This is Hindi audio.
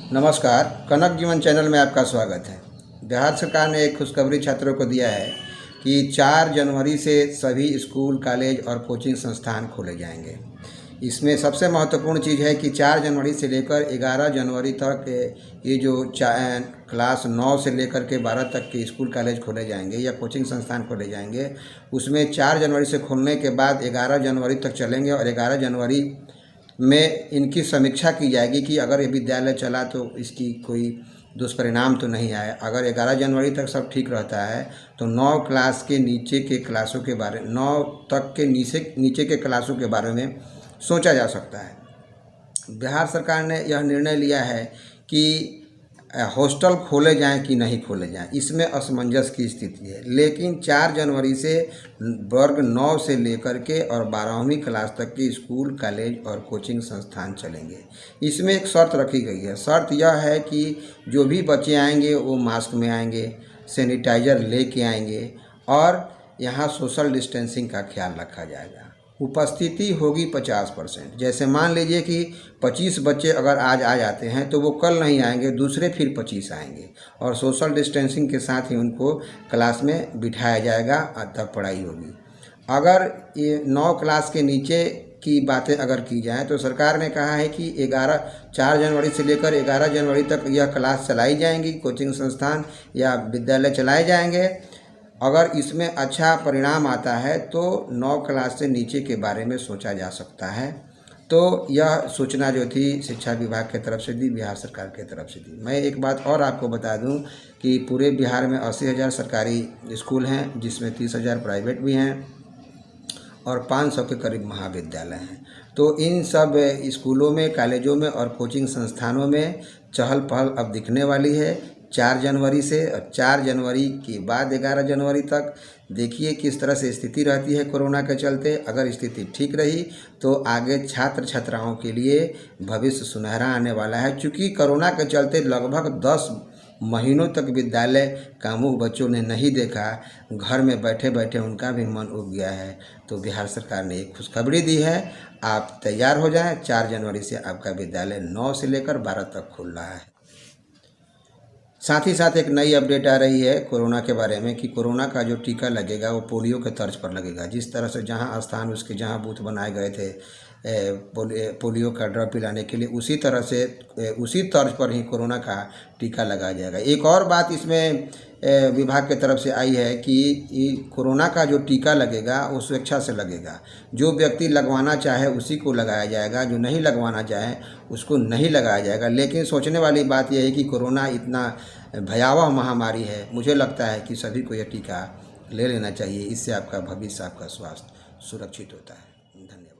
नमस्कार, कनक जीवन चैनल में आपका स्वागत है। बिहार सरकार ने एक खुशखबरी छात्रों को दिया है कि 4 जनवरी से सभी स्कूल, कॉलेज और कोचिंग संस्थान खोले जाएंगे। इसमें सबसे महत्वपूर्ण चीज़ है कि 4 जनवरी से लेकर 11 जनवरी तक ये जो क्लास 9 से लेकर के 12 तक के स्कूल, कॉलेज खोले जाएंगे या कोचिंग संस्थान खोले जाएंगे। उसमें 4 जनवरी से खोलने के बाद 11 जनवरी तक चलेंगे और 11 जनवरी में इनकी समीक्षा की जाएगी कि अगर ये विद्यालय चला तो इसकी कोई दुष्परिणाम तो नहीं आए। अगर 11 जनवरी तक सब ठीक रहता है तो 9 क्लास के नीचे के क्लासों के बारे 9 तक के नीचे के क्लासों के बारे में सोचा जा सकता है। बिहार सरकार ने यह निर्णय लिया है कि हॉस्टल खोले जाएं कि नहीं खोले जाएं, इसमें असमंजस की स्थिति है। लेकिन 4 जनवरी से वर्ग 9 से लेकर के और 12वीं क्लास तक के स्कूल, कॉलेज और कोचिंग संस्थान चलेंगे। इसमें एक शर्त रखी गई है। शर्त यह है कि जो भी बच्चे आएंगे वो मास्क में आएंगे, सैनिटाइज़र लेके आएंगे और यहाँ सोशल डिस्टेंसिंग का ख्याल रखा जाएगा। उपस्थिति होगी 50%। जैसे मान लीजिए कि 25 बच्चे अगर आज आ जाते हैं तो वो कल नहीं आएंगे, दूसरे फिर 25 आएंगे और सोशल डिस्टेंसिंग के साथ ही उनको क्लास में बिठाया जाएगा और तब पढ़ाई होगी। अगर ये 9 क्लास के नीचे की बातें अगर की जाएँ तो सरकार ने कहा है कि 4 जनवरी से लेकर 11 जनवरी तक यह क्लास चलाई जाएंगी, कोचिंग संस्थान या विद्यालय चलाए जाएंगे। अगर इसमें अच्छा परिणाम आता है तो 9 क्लास से नीचे के बारे में सोचा जा सकता है। तो यह सूचना जो थी शिक्षा विभाग की तरफ से दी, बिहार सरकार की तरफ से दी। मैं एक बात और आपको बता दूं कि पूरे बिहार में 80,000 सरकारी स्कूल हैं, जिसमें 30,000 प्राइवेट भी हैं और 500 के करीब महाविद्यालय हैं। तो इन सब स्कूलों में, कॉलेजों में और कोचिंग संस्थानों में चहल पहल अब दिखने वाली है 4 जनवरी से। और 4 जनवरी के बाद 11 जनवरी तक देखिए किस तरह से स्थिति रहती है कोरोना के चलते। अगर स्थिति ठीक रही तो आगे छात्र छात्राओं के लिए भविष्य सुनहरा आने वाला है। चूँकि कोरोना के चलते लगभग 10 महीनों तक विद्यालय का मुँह बच्चों ने नहीं देखा, घर में बैठे बैठे उनका भी मन उब गया है। तो बिहार सरकार ने एक खुशखबरी दी है, आप तैयार हो जाएं। 4 जनवरी से आपका विद्यालय 9 से लेकर 12 तक खुल रहा है। साथ ही साथ एक नई अपडेट आ रही है कोरोना के बारे में कि कोरोना का जो टीका लगेगा वो पोलियो के तर्ज पर लगेगा। जिस तरह से जहां स्थान उसके जहां बूथ बनाए गए थे पोलियो का ड्रॉप पिलाने के लिए, उसी तरह से उसी तर्ज पर ही कोरोना का टीका लगाया जाएगा। एक और बात इसमें विभाग की तरफ से आई है कि कोरोना का जो टीका लगेगा वो स्वेच्छा से लगेगा। जो व्यक्ति लगवाना चाहे उसी को लगाया जाएगा, जो नहीं लगवाना चाहे उसको नहीं लगाया जाएगा। लेकिन सोचने वाली बात यह है कि कोरोना इतना भयावह महामारी है, मुझे लगता है कि सभी को यह टीका ले लेना चाहिए। इससे आपका भविष्य, आपका स्वास्थ्य सुरक्षित होता है। धन्यवाद।